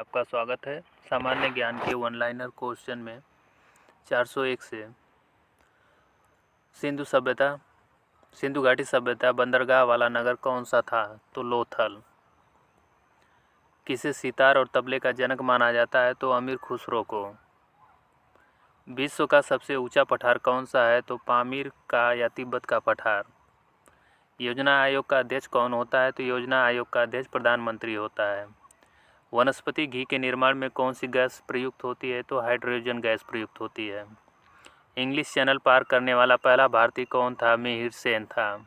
आपका स्वागत है। सामान्य ज्ञान के वन लाइनर क्वेश्चन में 401 से सिंधु घाटी सभ्यता बंदरगाह वाला नगर कौन सा था? तो लोथल। किसे सितार और तबले का जनक माना जाता है? तो अमीर खुसरो को। विश्व का सबसे ऊंचा पठार कौन सा है? तो पामीर का या तिब्बत का पठार। योजना आयोग का अध्यक्ष कौन होता है? तो योजना आयोग का अध्यक्ष प्रधानमंत्री होता है। वनस्पति घी के निर्माण में कौन सी गैस प्रयुक्त होती है? तो हाइड्रोजन गैस प्रयुक्त होती है। इंग्लिश चैनल पार करने वाला पहला भारतीय कौन था? मिहिर सेन था।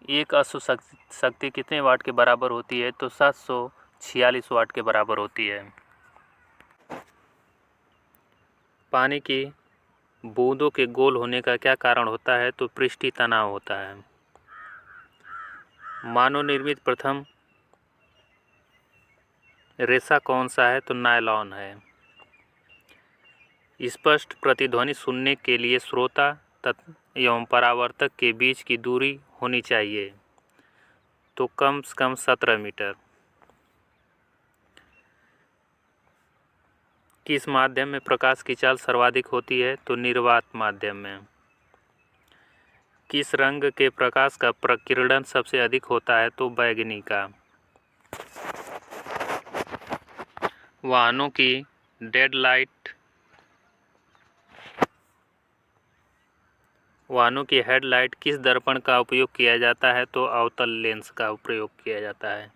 एक अश्व शक्ति कितने वाट के बराबर होती है? तो 746 वाट के बराबर होती है। पानी की बूंदों के गोल होने का क्या कारण होता है? तो पृष्ठीय तनाव होता है। मानव निर्मित प्रथम रेशा कौन सा है? तो नायलॉन है। स्पष्ट प्रतिध्वनि सुनने के लिए श्रोता एवं परावर्तक के बीच की दूरी होनी चाहिए, तो कम से कम 17 मीटर। किस माध्यम में प्रकाश की चाल सर्वाधिक होती है? तो निर्वात माध्यम में। किस रंग के प्रकाश का प्रकीर्णन सबसे अधिक होता है? तो बैंगनी का। वाहनों की हेडलाइट किस दर्पण का उपयोग किया जाता है? तो अवतल लेंस का प्रयोग किया जाता है।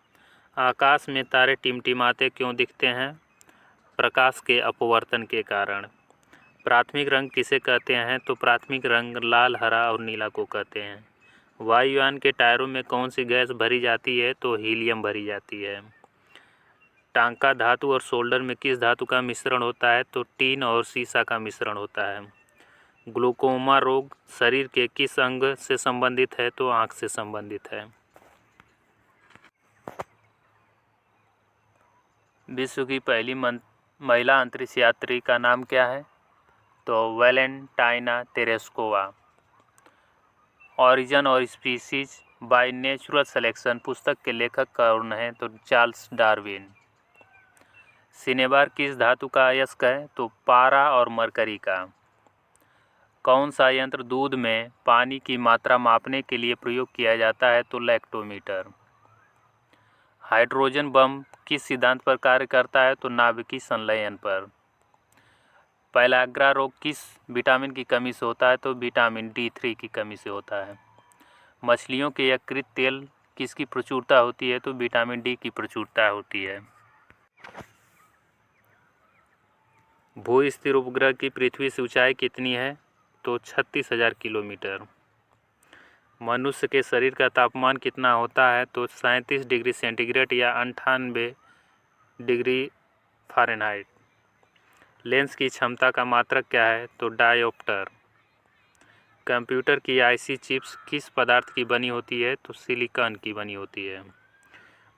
आकाश में तारे टिमटिमाते क्यों दिखते हैं? प्रकाश के अपवर्तन के कारण। प्राथमिक रंग किसे कहते हैं? तो प्राथमिक रंग लाल, हरा और नीला को कहते हैं। वायुयान के टायरों में कौन सी गैस भरी जाती है? तो हीलियम भरी जाती है। टांका धातु और सोल्डर में किस धातु का मिश्रण होता है? तो टीन और सीसा का मिश्रण होता है। ग्लूकोमा रोग शरीर के किस अंग से संबंधित है? तो आँख से संबंधित है। विश्व की पहली महिला अंतरिक्ष यात्री का नाम क्या है? तो वैलेंटाइना तेरेस्कोवा। ऑरिजिन और स्पीसीज बाय नेचुरल सिलेक्शन पुस्तक के लेखक कौन हैं? तो चार्ल्स डार्विन। सिनेबार किस धातु का अयस्क है? तो पारा और मरकरी का। कौन सा यंत्र दूध में पानी की मात्रा मापने के लिए प्रयोग किया जाता है? तो लैक्टोमीटर। हाइड्रोजन बम किस सिद्धांत पर कार्य करता है? तो नाभिकीय संलयन पर। पैलाग्रा रोग किस विटामिन की कमी से होता है? तो विटामिन D3 की कमी से होता है। मछलियों के यकृत तेल किसकी प्रचुरता होती है? तो विटामिन D की प्रचुरता होती है। भू स्थिर उपग्रह की पृथ्वी से ऊंचाई कितनी है? तो 36,000 किलोमीटर। मनुष्य के शरीर का तापमान कितना होता है? तो 37 डिग्री सेंटीग्रेड या 98 डिग्री फ़ारेनहाइट। लेंस की क्षमता का मात्रक क्या है? तो डायोप्टर। कंप्यूटर की आईसी चिप्स किस पदार्थ की बनी होती है? तो सिलिकॉन की बनी होती है।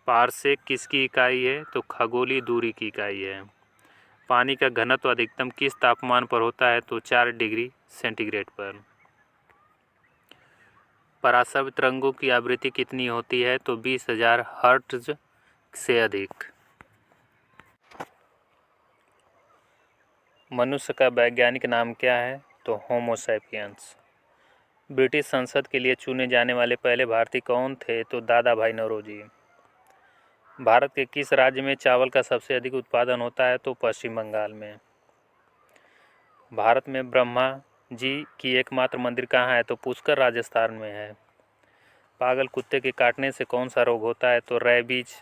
पारसेक किसकी इकाई है? तो खगोलीय दूरी की इकाई है। पानी का घनत्व अधिकतम किस तापमान पर होता है? तो 4 डिग्री सेंटीग्रेड पर। पराश्रवित तरंगों की आवृत्ति कितनी होती है? तो 20,000 हर्ट्ज से अधिक। मनुष्य का वैज्ञानिक नाम क्या है? तो होमो सैपियंस। ब्रिटिश संसद के लिए चुने जाने वाले पहले भारतीय कौन थे? तो दादा भाई नौरोजी। भारत के किस राज्य में चावल का सबसे अधिक उत्पादन होता है? तो पश्चिम बंगाल में। भारत में ब्रह्मा जी की एकमात्र मंदिर कहाँ है? तो पुष्कर राजस्थान में है। पागल कुत्ते के काटने से कौन सा रोग होता है? तो रेबीज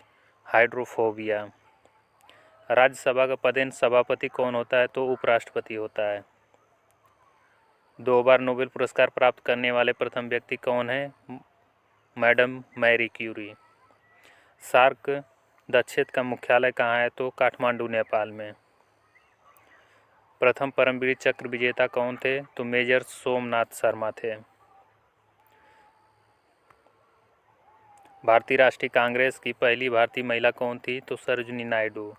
हाइड्रोफोबिया। राज्यसभा का पदेन सभापति कौन होता है? तो उपराष्ट्रपति होता है। 2 बार नोबेल पुरस्कार प्राप्त करने वाले प्रथम व्यक्ति कौन है? Madam Marie Curie. सार्क दक्षेत्र का मुख्यालय कहाँ है? तो काठमांडू नेपाल में। प्रथम परमवीर चक्र विजेता कौन थे? तो मेजर सोमनाथ शर्मा थे। भारतीय राष्ट्रीय कांग्रेस की पहली भारतीय महिला कौन थी? तो सरोजिनी नायडू।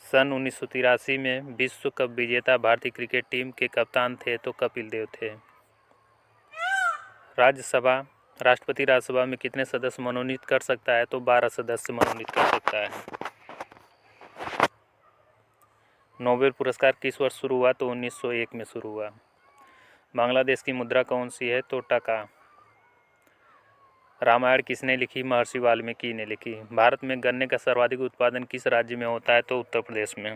सन 1983 में विश्व कप विजेता भारतीय क्रिकेट टीम के कप्तान थे? तो कपिल देव थे। राष्ट्रपति राज्यसभा में कितने सदस्य मनोनीत कर सकता है? तो 12 सदस्य मनोनीत कर सकता है। नोबेल पुरस्कार किस वर्ष शुरू हुआ? तो 1901 में शुरू हुआ। बांग्लादेश की मुद्रा कौन सी है? तो टका। रामायण किसने लिखी? महर्षि वाल्मीकि ने लिखी। भारत में गन्ने का सर्वाधिक उत्पादन किस राज्य में होता है? तो उत्तर प्रदेश में।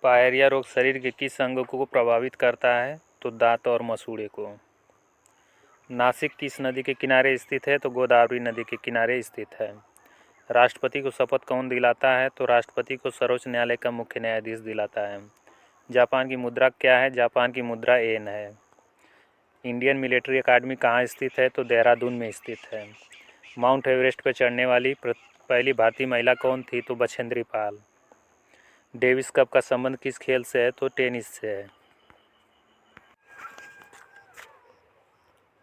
पायरिया रोग शरीर के किस अंग को प्रभावित करता है? तो दांत और मसूड़े को। नासिक किस नदी के किनारे स्थित है? तो गोदावरी नदी के किनारे स्थित है। राष्ट्रपति को शपथ कौन दिलाता है? तो राष्ट्रपति को सर्वोच्च न्यायालय का मुख्य न्यायाधीश दिलाता है। जापान की मुद्रा क्या है? जापान की मुद्रा येन है। इंडियन मिलिट्री अकादमी कहाँ स्थित है? तो देहरादून में स्थित है। माउंट एवरेस्ट पर चढ़ने वाली पहली भारतीय महिला कौन थी? तो बछेंद्री पाल। डेविस कप का संबंध किस खेल से है? तो टेनिस से है।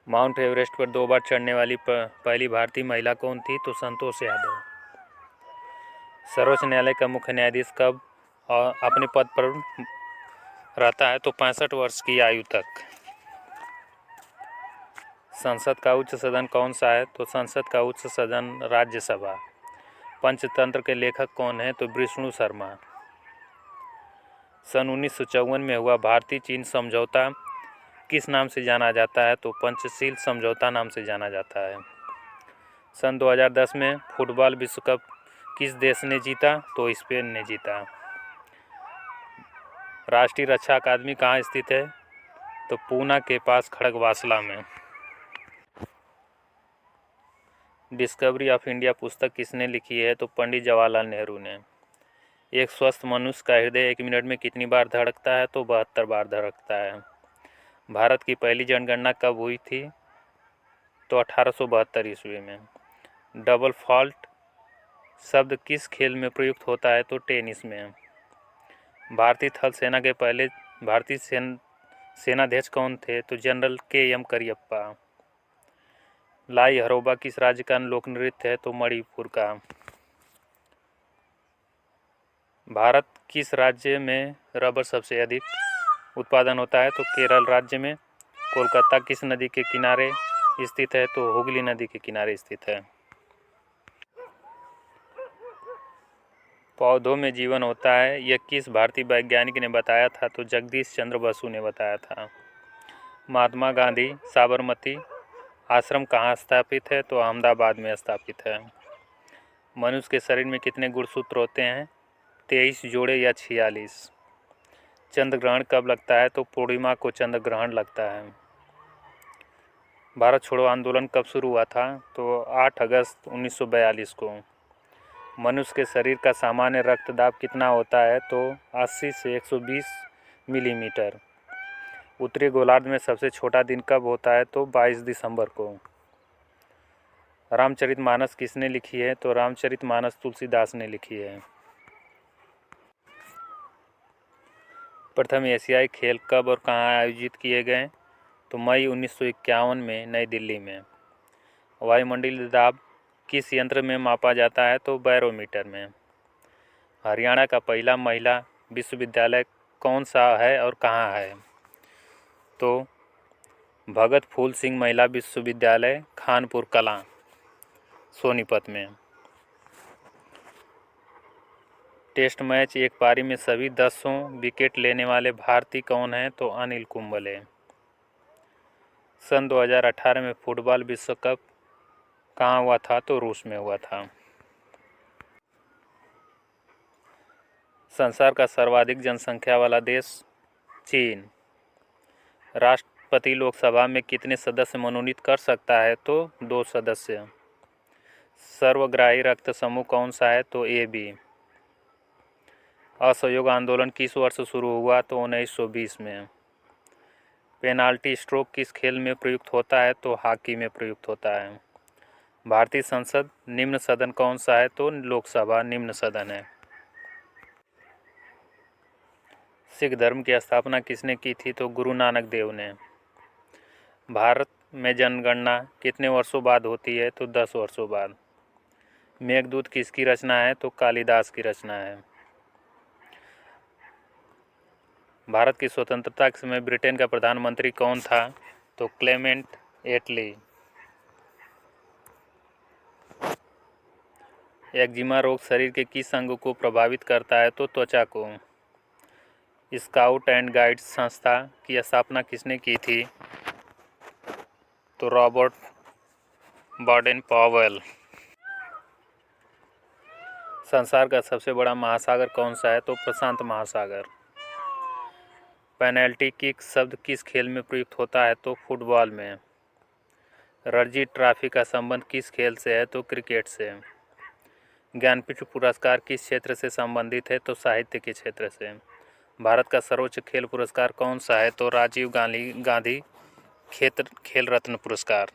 माउंट एवरेस्ट पर 2 बार चढ़ने वाली पहली भारतीय महिला कौन थी? तो संतोष यादव। सर्वोच्च न्यायालय का मुख्य न्यायाधीश कब अपने पद पर रहता है? तो 65 वर्ष की आयु तक। संसद का उच्च सदन कौन सा है? तो संसद का उच्च सदन राज्यसभा। पंचतंत्र के लेखक कौन है? तो विष्णु शर्मा। सन 1954 में हुआ भारतीय चीन समझौता किस नाम से जाना जाता है? तो पंचशील समझौता नाम से जाना जाता है। सन 2010 में फुटबॉल विश्व कप किस देश ने जीता? तो स्पेन ने जीता। राष्ट्रीय रक्षा अकादमी कहाँ स्थित है? तो पूना के पास खड़गवासला में। डिस्कवरी ऑफ इंडिया पुस्तक किसने लिखी है? तो पंडित जवाहरलाल नेहरू ने। एक स्वस्थ मनुष्य का हृदय 1 मिनट में कितनी बार धड़कता है? तो 72 बार धड़कता है। भारत की पहली जनगणना कब हुई थी? तो 1872 ईस्वी में। डबल फॉल्ट शब्द किस खेल में प्रयुक्त होता है? तो टेनिस में। भारतीय थल सेना के पहले भारतीय सेनाध्यक्ष कौन थे? तो जनरल के.एम. करियप्पा। लाई हरोबा किस राज्य का लोक नृत्य है? तो मणिपुर का। भारत किस राज्य में रबर सबसे अधिक उत्पादन होता है? तो केरल राज्य में। कोलकाता किस नदी के किनारे स्थित है? तो हुगली नदी के किनारे स्थित है। पौधों में जीवन होता है, यह किस भारतीय वैज्ञानिक ने बताया था? तो जगदीश चंद्र बसु ने बताया था। महात्मा गांधी साबरमती आश्रम कहाँ स्थापित है? तो अहमदाबाद में स्थापित है। मनुष्य के शरीर में कितने गुणसूत्र होते हैं? 23 जोड़े या 46। चंद्र ग्रहण कब लगता है? तो पूर्णिमा को चंद्र ग्रहण लगता है। भारत छोड़ो आंदोलन कब शुरू हुआ था? तो 8 अगस्त 1942 को। मनुष्य के शरीर का सामान्य रक्तदाब कितना होता है? तो 80 से 120 मिलीमीटर। उत्तरी गोलार्ध में सबसे छोटा दिन कब होता है? तो 22 दिसंबर को। रामचरितमानस किसने लिखी है? तो रामचरितमानस तुलसीदास ने लिखी है। प्रथम एशियाई खेल कब और कहाँ आयोजित किए गए? तो मई 1951 में नई दिल्ली में। वायुमंडलीय दाब किस यंत्र में मापा जाता है? तो बैरोमीटर में। हरियाणा का पहला महिला विश्वविद्यालय कौन सा है और कहाँ है? तो भगत फूल सिंह महिला विश्वविद्यालय खानपुर कलां सोनीपत में। टेस्ट मैच एक पारी में सभी 10 विकेट लेने वाले भारतीय कौन हैं? तो अनिल कुंबले। सन 2018 में फुटबॉल विश्व कप कहाँ हुआ था? तो रूस में हुआ था। संसार का सर्वाधिक जनसंख्या वाला देश चीन। राष्ट्रपति लोकसभा में कितने सदस्य मनोनीत कर सकता है? तो 2 सदस्य। सर्वग्राही रक्त समूह कौन सा है? तो AB। असहयोग आंदोलन किस वर्ष शुरू हुआ? तो 1920 में। पेनाल्टी स्ट्रोक किस खेल में प्रयुक्त होता है? तो हॉकी में प्रयुक्त होता है। भारतीय संसद निम्न सदन कौन सा है? तो लोकसभा निम्न सदन है। सिख धर्म की स्थापना किसने की थी? तो गुरु नानक देव ने। भारत में जनगणना कितने वर्षों बाद होती है? तो 10 वर्षों बाद। मेघदूत किसकी रचना है? तो कालिदास की रचना है। भारत की स्वतंत्रता के समय ब्रिटेन का प्रधानमंत्री कौन था? तो क्लेमेंट एटली। एक्जिमा रोग शरीर के किस अंग को प्रभावित करता है? तो त्वचा को। स्काउट एंड गाइड्स संस्था की स्थापना किसने की थी? तो रॉबर्ट बाडेन पावेल। संसार का सबसे बड़ा महासागर कौन सा है? तो प्रशांत महासागर। पेनल्टी किक शब्द किस खेल में प्रयुक्त होता है? तो फुटबॉल में। रणजी ट्रॉफी का संबंध किस खेल से है? तो क्रिकेट से। ज्ञानपीठ पुरस्कार किस क्षेत्र से संबंधित है? तो साहित्य के क्षेत्र से। भारत का सर्वोच्च खेल पुरस्कार कौन सा है? तो राजीव गांधी खेल रत्न पुरस्कार।